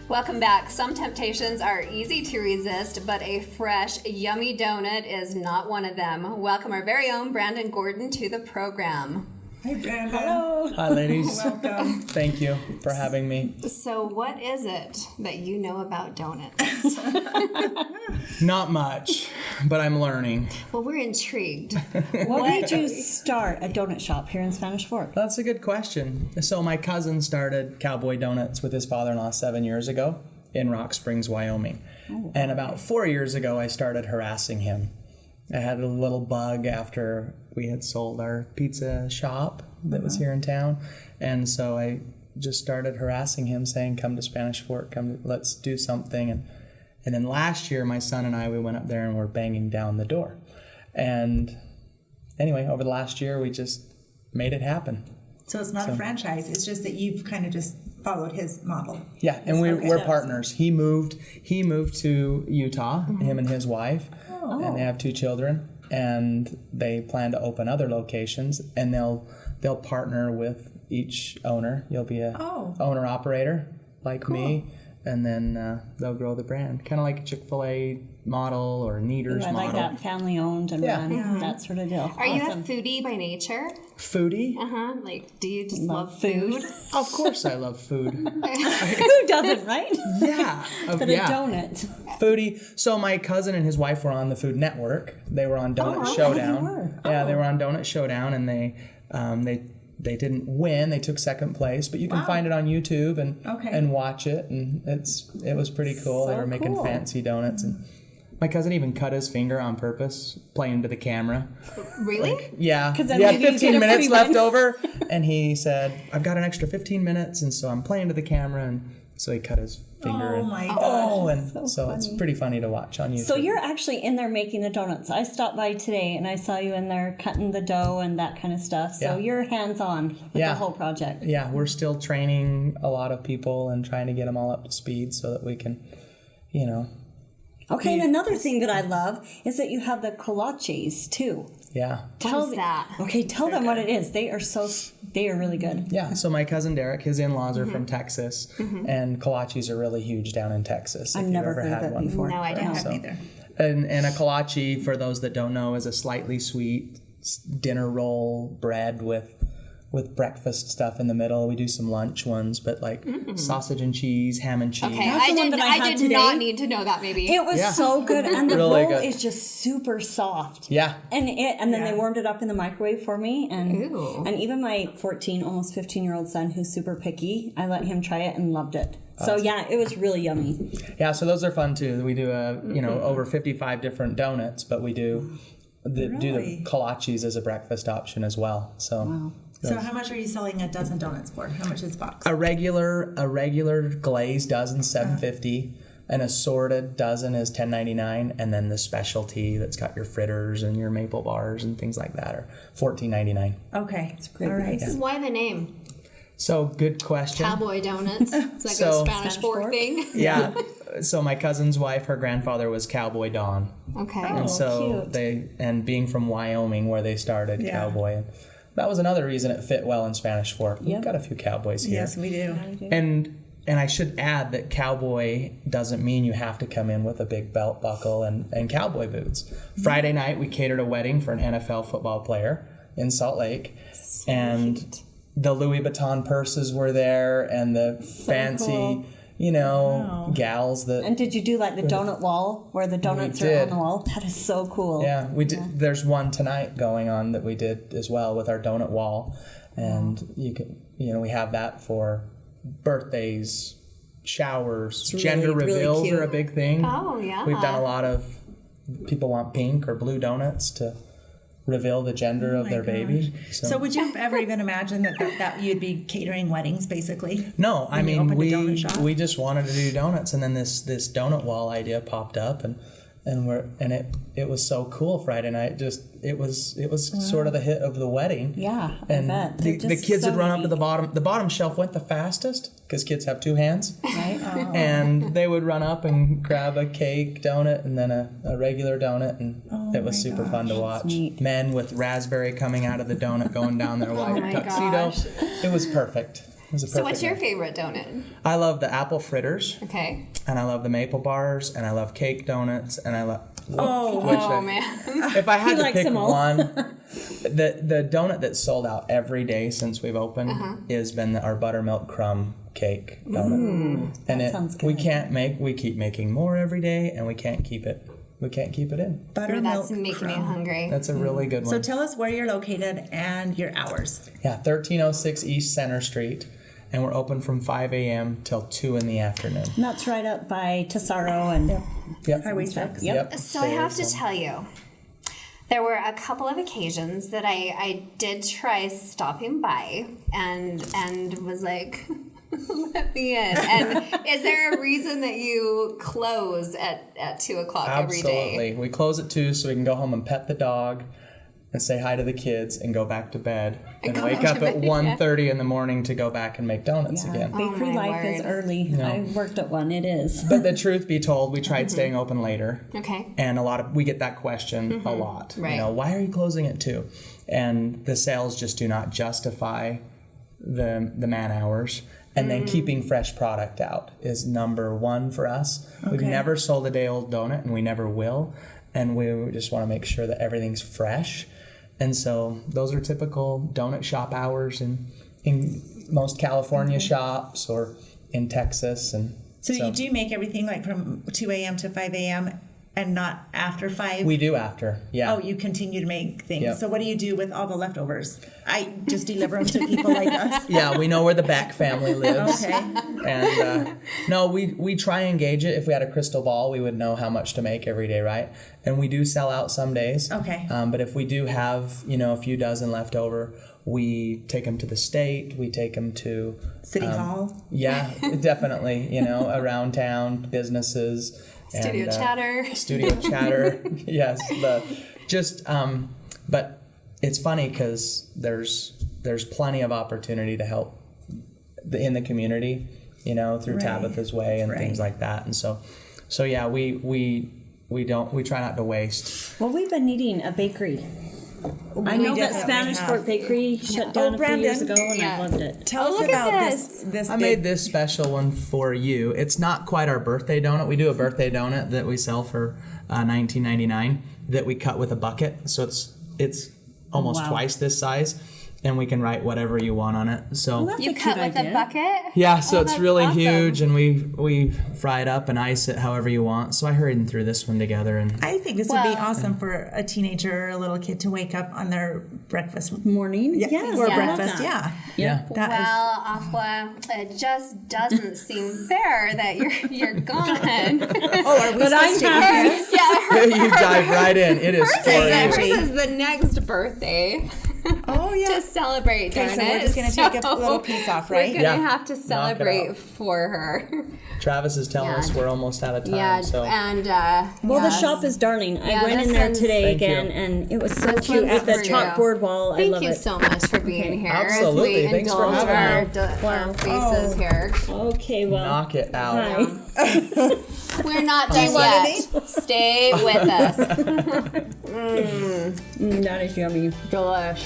Welcome back. Some temptations are easy to resist, but a fresh, yummy donut is not one of them. Welcome our very own Brandon Gordon to the program. Hey, Brandon. Hello. Hi, ladies. Welcome. Thank you for having me. So what is it that you know about donuts? Not much, but I'm learning. Well, we're intrigued. What made you start a donut shop here in Spanish Fork? That's a good question. So my cousin started Cowboy Donuts with his father-in-law 7 years ago in Rock Springs, Wyoming. And about 4 years ago, I started harassing him. I had a little bug after we had sold our pizza shop that was here in town. And so I just started harassing him, saying, come to Spanish Fork, let's do something. And then last year, my son and I, we went up there and were banging down the door. And anyway, over the last year, we just made it happen. So it's not a franchise. It's just that you've kind of just followed his model. Yeah, and we're partners. He moved to Utah, him and his wife, and they have 2 children. And they plan to open other locations, and they'll partner with each owner. You'll be a owner operator like me, and then they'll grow the brand, kind of like a Chick-fil-A model or Kneaders model. Like that, family owned and run, that sort of deal. Are you a foodie by nature? Foodie? Like, do you just love food? Of course I love food. Who doesn't, right? Yeah. But a donut. Foodie. So my cousin and his wife were on the Food Network. They were on Donut Showdown. They were. They were on Donut Showdown, and they didn't win. They took second place, but you can find it on YouTube and watch it, and it was pretty cool. So they were making fancy donuts, and my cousin even cut his finger on purpose, playing to the camera. Really? Yeah. Because he had 15 minutes left over, and he said, "I've got an extra 15 minutes," and so I'm playing to the camera, and so he cut his finger. Oh my gosh. And so it's pretty funny to watch on YouTube. So you're actually in there making the donuts. I stopped by today and I saw you in there cutting the dough and that kind of stuff. So you're hands-on with the whole project. Yeah, we're still training a lot of people and trying to get them all up to speed so that we can, Okay, and another thing that I love is that you have the kolaches too. Yeah. What is that? Okay, tell them what it is. They are really good. Yeah, so my cousin Derek, his in-laws are from Texas, and kolaches are really huge down in Texas. I've never heard of it before. No, I I don't. haven't either. And a kolache, for those that don't know, is a slightly sweet dinner roll bread with breakfast stuff in the middle. We do some lunch ones, but like sausage and cheese, ham and cheese. Okay, That's the one that I had did today. not need to know that maybe. It was so good, and the Really roll good. is just super soft. Yeah. And then they warmed it up in the microwave for me, Ooh. and even my 14, almost 15-year-old son, who's super picky, I let him try it and loved it. So yeah, it was really yummy. Yeah, so those are fun too. We do over 55 different donuts, but we do the kolaches as a breakfast option as well. So. So how much are you selling a dozen donuts for? How much is a box? A regular glazed dozen $7.50, an assorted dozen is $10.99, and then the specialty that's got your fritters and your maple bars and things like that are $14.99. Okay, It's great. all right. Why the name? So good question. Cowboy Donuts. It's like So- a Spanish Fork thing. Yeah. So my cousin's wife, her grandfather was Cowboy Don, Okay. and so cute. being from Wyoming where they started Cowboy. That was another reason it fit well in Spanish Fork. We've got a few cowboys here. Yes, we do. And I should add that cowboy doesn't mean you have to come in with a big belt buckle and cowboy boots. Friday night, we catered a wedding for an NFL football player in Salt Lake. And the Louis Vuitton purses were there and the fancy, gals that... And did you do like the donut wall where the donuts are on the wall? That is so cool. Yeah, we did. There's one tonight going on that we did as well with our donut wall. And we have that for birthdays, showers, gender reveals really are a big thing. Oh, yeah. We've done a lot of people want pink or blue donuts to reveal the gender of their baby. So would you ever even imagine that you'd be catering weddings, basically? No, I mean opened a donut shop? we just wanted to do donuts, and then this donut wall idea popped up, and it was so cool Friday night. It was sort of the hit of the wedding. Yeah, and I bet. the kids would run up to the bottom. The bottom shelf went the fastest because kids have 2 hands, Right? and they would run up and grab a cake donut and then a regular donut, and it was super fun to watch. neat. Men with raspberry coming out of the donut going down their white tuxedo. gosh. It was perfect. was a So perfect what's your match. favorite donut? I love the apple fritters, Okay. and I love the maple bars, and I love cake donuts, and I love. Oh man. If I had to likes pick them all. one, the donut that's sold out every day since we've opened has been our buttermilk crumb cake donut. And sounds we good. we keep making more every day, and we can't keep it in. Buttermilk That's making me crumb. hungry. That's a really good one. So tell us where you're located and your hours. Yeah, 1306 East Center Street, and we're open from 5 a.m. till 2 in the afternoon. And that's right up by Tesoro and Yep. Highway 6. Yep. So I have to tell you, there were a couple of occasions that I did try stopping by and was like, let me in. And is there a reason that you close at 2 o'clock every day? Absolutely. We close at 2 so we can go home and pet the dog and say hi to the kids and go back to bed and go wake back up to at bed, 1:30 in the morning to go back and make donuts again. Bakery my life is word. early. I worked at one. It is. But the truth be told, we tried staying open later. Okay. And we get that question a lot. Right. You know, why are you closing at 2? And the sales just do not justify the man hours. And then keeping fresh product out is number one for us. We've Okay. never sold a day old donut, and we never will. And we just want to make sure that everything's fresh. And so those are typical donut shop hours in most California shops or in Texas. And So you do make everything like from 2 a.m. to 5 a.m. and not after 5? we do after, yeah. Oh, you continue to make things. Yep. So what do you do with all the leftovers? I just deliver them to people like us. Yeah, we know where the Beck family lives. Okay. And no, we try and gauge it. If we had a crystal ball, we would know how much to make every day, right? And we do sell out some days. Okay. But if we do have, a few dozen left over, we take them to the state. We take them to City Hall. Yeah, definitely. Around town, businesses. Studio chatter. Studio chatter. Yes. But it's funny because there's plenty of opportunity to help in the community, through Right. Tabitha's Way and Right. things like that. And so yeah, we try not to waste. Well, we've been needing a bakery. I know that definitely Spanish have. Fort Bakery shut down a few years Brandon. ago, and Yeah. I loved it. Tell Oh, us look at about this. this I big- made this special one for you. It's not quite our birthday donut. We do a birthday donut that we sell for $19.99 that we cut with a bucket. So it's almost Wow. twice this size, and we can write whatever you want on it. So That's You a cut cute with idea. a bucket? yeah, so Oh, it's that's really awesome. huge, and we fry it up and ice it however you want. So I hurried through this one together, and I think this would be Well- awesome for a teenager or a little kid to wake up on their breakfast. Morning? Yes, or I love breakfast, that. yeah. yeah. That is- Well, Aqua, it just doesn't seem fair that you're gone. oh, are we But I'm supposed to happy. eat? Yeah, You dive right in. It is for hers you. is the next birthday Oh, yeah. to celebrate. Okay, so darn we're it. just gonna take a little piece off, right? We're gonna Yeah. have to Knock it celebrate out. for her. Travis is telling Yeah. us we're almost out of time. Yeah, so and Well, yes. the shop is darling. I Yeah, went this in there one's- today Thank you. again, and it was so This cute one's with the for you. chalkboard wall. I Thank love you it. so much for being here. Absolutely. As we Thanks for indulge having our me. faces here. Okay, well, knock it out. hi. We're not you done want yet. Stay with us. That is yummy. Delish.